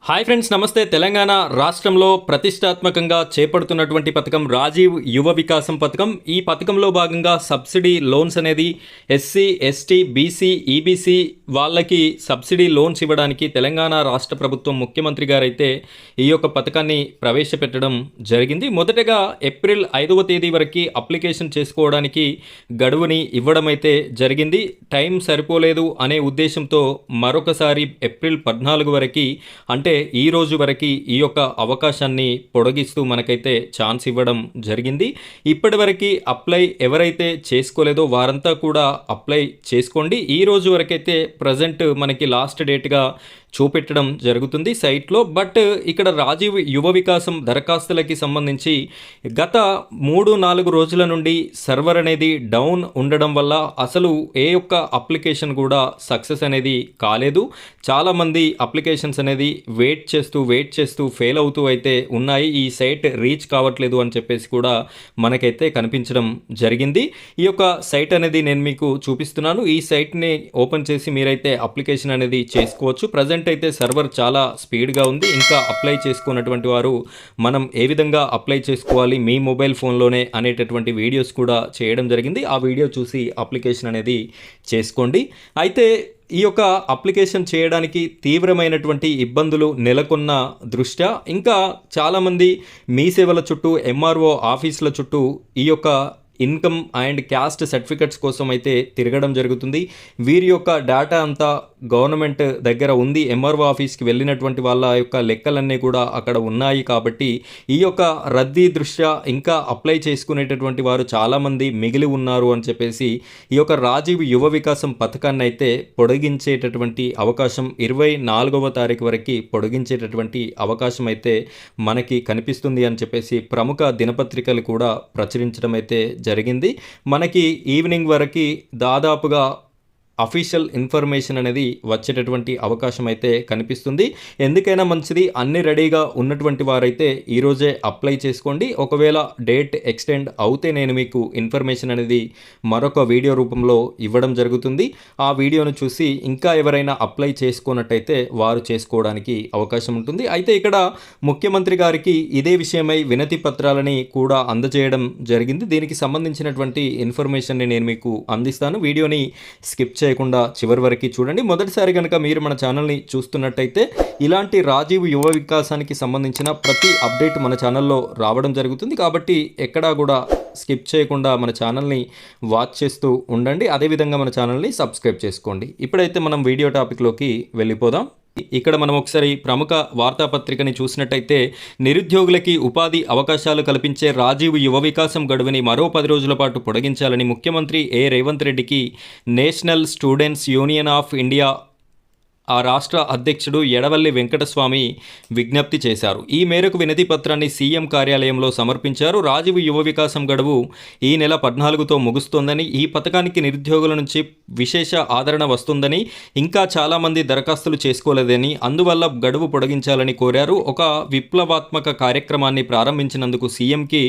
Hi friends, నమస్తే. తెలంగాణ రాష్ట్రంలో ప్రతిష్టాత్మకంగా చేపడుతున్నటువంటి పథకం రాజీవ్ యువ వికాసం పథకం. ఈ పథకంలో భాగంగా సబ్సిడీ లోన్స్ అనేది ఎస్సీ, ఎస్టీ, బీసీ, ఈబీసీ వాళ్ళకి సబ్సిడీ లోన్స్ ఇవ్వడానికి తెలంగాణ రాష్ట్ర ప్రభుత్వం ముఖ్యమంత్రి గారైతే ఈ యొక్క పథకాన్ని ప్రవేశపెట్టడం జరిగింది. మొదటగా ఏప్రిల్ 5వ తేదీ వరకు అప్లికేషన్ చేసుకోవడానికి గడువుని ఇవ్వడం అయితే జరిగింది. టైం సరిపోలేదు అనే ఉద్దేశంతో మరొకసారి ఏప్రిల్ 14 వరకు అంటే ఈ రోజు వరకు ఈ యొక్క అవకాశాన్ని పొడిగిస్తూ మనకైతే ఛాన్స్ ఇవ్వడం జరిగింది. ఇప్పటివరకు అప్లై ఎవరైతే చేసుకోలేదో వారంతా కూడా అప్లై చేసుకోండి. ఈ రోజు వరకైతే ప్రజెంట్ మనకి లాస్ట్ డేట్గా చూపెట్టడం జరుగుతుంది సైట్లో. బట్ ఇక్కడ రాజీవ్ యువ వికాసం దరఖాస్తులకి సంబంధించి గత 3-4 రోజుల నుండి సర్వర్ అనేది డౌన్ ఉండడం వల్ల అసలు ఏ ఒక్క అప్లికేషన్ కూడా సక్సెస్ అనేది కాలేదు. చాలామంది అప్లికేషన్స్ అనేది వెయిట్ చేస్తూ ఫెయిల్ అవుతూ అయితే ఉన్నాయి. ఈ సైట్ రీచ్ కావట్లేదు అని చెప్పేసి కూడా మనకైతే కనిపించడం జరిగింది. ఈ యొక్క సైట్ అనేది నేను మీకు చూపిస్తున్నాను. ఈ సైట్ని ఓపెన్ చేసి మీరైతే అప్లికేషన్ అనేది చేసుకోవచ్చు. ప్రజెంట్ అయితే సర్వర్ చాలా స్పీడ్గా ఉంది. ఇంకా అప్లై చేసుకున్నటువంటి వారు మనం ఏ విధంగా అప్లై చేసుకోవాలి మీ మొబైల్ ఫోన్లోనే అనేటటువంటి వీడియోస్ కూడా చేయడం జరిగింది. ఆ వీడియో చూసి అప్లికేషన్ అనేది చేసుకోండి. అయితే ఈ యొక్క అప్లికేషన్ చేయడానికి తీవ్రమైనటువంటి ఇబ్బందులు నెలకొన్న దృష్ట్యా ఇంకా చాలామంది మీ సేవల చుట్టూ, ఎంఆర్ఓ ఆఫీసుల చుట్టూ ఈ యొక్క ఇన్కమ్ అండ్ క్యాస్ట్ సర్టిఫికెట్స్ కోసం అయితే తిరగడం జరుగుతుంది. వీరి యొక్క డేటా అంతా గవర్నమెంట్ దగ్గర ఉంది. ఎంఆర్ఓ ఆఫీస్కి వెళ్ళినటువంటి వాళ్ళ యొక్క లెక్కలన్నీ కూడా అక్కడ ఉన్నాయి. కాబట్టి ఈ యొక్క రద్దీ దృష్ట్యా ఇంకా అప్లై చేసుకునేటటువంటి వారు చాలామంది మిగిలి ఉన్నారు అని చెప్పేసి ఈ యొక్క రాజీవ్ యువ వికాసం పథకాన్ని అయితే పొడిగించేటటువంటి అవకాశం 24వ తారీఖు వరకు పొడిగించేటటువంటి అవకాశం అయితే మనకి కనిపిస్తుంది అని చెప్పేసి ప్రముఖ దినపత్రికలు కూడా ప్రచురించడం అయితే జరిగింది. మనకి ఈవినింగ్ వరకు దాదాపుగా అఫీషియల్ ఇన్ఫర్మేషన్ అనేది వచ్చేటటువంటి అవకాశం అయితే కనిపిస్తుంది. ఎందుకైనా మంచిది, అన్ని రెడీగా ఉన్నటువంటి వారైతే ఈరోజే అప్లై చేసుకోండి. ఒకవేళ డేట్ ఎక్స్టెండ్ అవుతే నేను మీకు ఇన్ఫర్మేషన్ అనేది మరొక వీడియో రూపంలో ఇవ్వడం జరుగుతుంది. ఆ వీడియోను చూసి ఇంకా ఎవరైనా అప్లై చేసుకున్నట్టయితే వారు చేసుకోవడానికి అవకాశం ఉంటుంది. అయితే ఇక్కడ ముఖ్యమంత్రి గారికి ఇదే విషయమై వినతి పత్రాలని కూడా అందజేయడం జరిగింది. దీనికి సంబంధించినటువంటి ఇన్ఫర్మేషన్ని నేను మీకు అందిస్తాను. వీడియోని స్కిప్ చేయకుండా చివరి వరకు చూడండి. మొదటిసారి కనుక మీరు మన ఛానల్ని చూస్తున్నట్టయితే ఇలాంటి రాజీవ్ యువ వికాసానికి సంబంధించిన ప్రతి అప్డేట్ మన ఛానల్లో రావడం జరుగుతుంది. కాబట్టి ఎక్కడా కూడా స్కిప్ చేయకుండా మన ఛానల్ని వాచ్ చేస్తూ ఉండండి. అదేవిధంగా మన ఛానల్ని సబ్స్క్రైబ్ చేసుకోండి. ఇప్పుడైతే మనం వీడియో టాపిక్లోకి వెళ్ళిపోదాం. ఇక్కడ మనం ఒకసారి ప్రముఖ వార్తాపత్రికని చూసినట్టయితే నిరుద్యోగులకి ఉపాధి అవకాశాలు కల్పించే రాజీవ్ యువ వికాసం గడువుని మరో 10 రోజుల పాటు పొడిగించాలని ముఖ్యమంత్రి రేవంత్ రెడ్డికి national students union of India ఆ రాష్ట్ర అధ్యక్షుడు ఎడవల్లి వెంకటస్వామి విజ్ఞప్తి చేశారు. ఈ మేరకు వినతి పత్రాన్ని సీఎం కార్యాలయంలో సమర్పించారు. రాజీవ్ యువ వికాసం గడువు ఈ నెల 14తో ముగుస్తోందని, ఈ పథకానికి నిరుద్యోగుల నుంచి విశేష ఆదరణ వస్తుందని, ఇంకా చాలామంది దరఖాస్తులు చేసుకోలేదని, అందువల్ల గడువు పొడిగించాలని కోరారు. ఒక విప్లవాత్మక కార్యక్రమాన్ని ప్రారంభించినందుకు సీఎంకి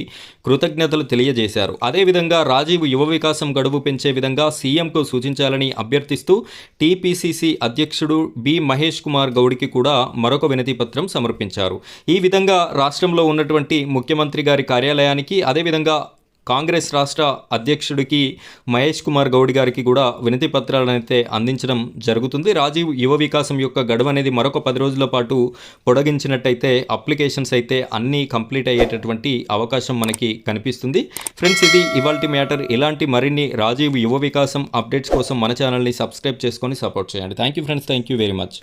కృతజ్ఞతలు తెలియజేశారు. అదేవిధంగా రాజీవ్ యువ వికాసం గడువు పెంచే విధంగా సీఎంకు సూచించాలని అభ్యర్థిస్తూ టీపీసీసీ అధ్యక్షుడు బి మహేష్ కుమార్ గౌడ్కి కూడా మరొక వినతి పత్రం సమర్పించారు. ఈ విధంగా రాష్ట్రంలో ఉన్నటువంటి ముఖ్యమంత్రి గారి కార్యాలయానికి, అదేవిధంగా కాంగ్రెస్ రాష్ట్ర అధ్యక్షుడికి మహేష్ కుమార్ గౌడ్ గారికి కూడా వినతి పత్రాలను అయితే అందించడం జరుగుతుంది. రాజీవ్ యువ వికాసం యొక్క గడువు అనేది మరొక 10 రోజుల పాటు పొడిగించినట్టయితే అప్లికేషన్స్ అయితే అన్నీ కంప్లీట్ అయ్యేటటువంటి అవకాశం మనకి కనిపిస్తుంది. ఫ్రెండ్స్, ఇది ఇవాల్టి మ్యాటర్. ఇలాంటి మరిన్ని రాజీవ్ యువ వికాసం అప్డేట్స్ కోసం మన ఛానల్ని సబ్స్క్రైబ్ చేసుకొని సపోర్ట్ చేయండి. Thank you friends, thank you very much.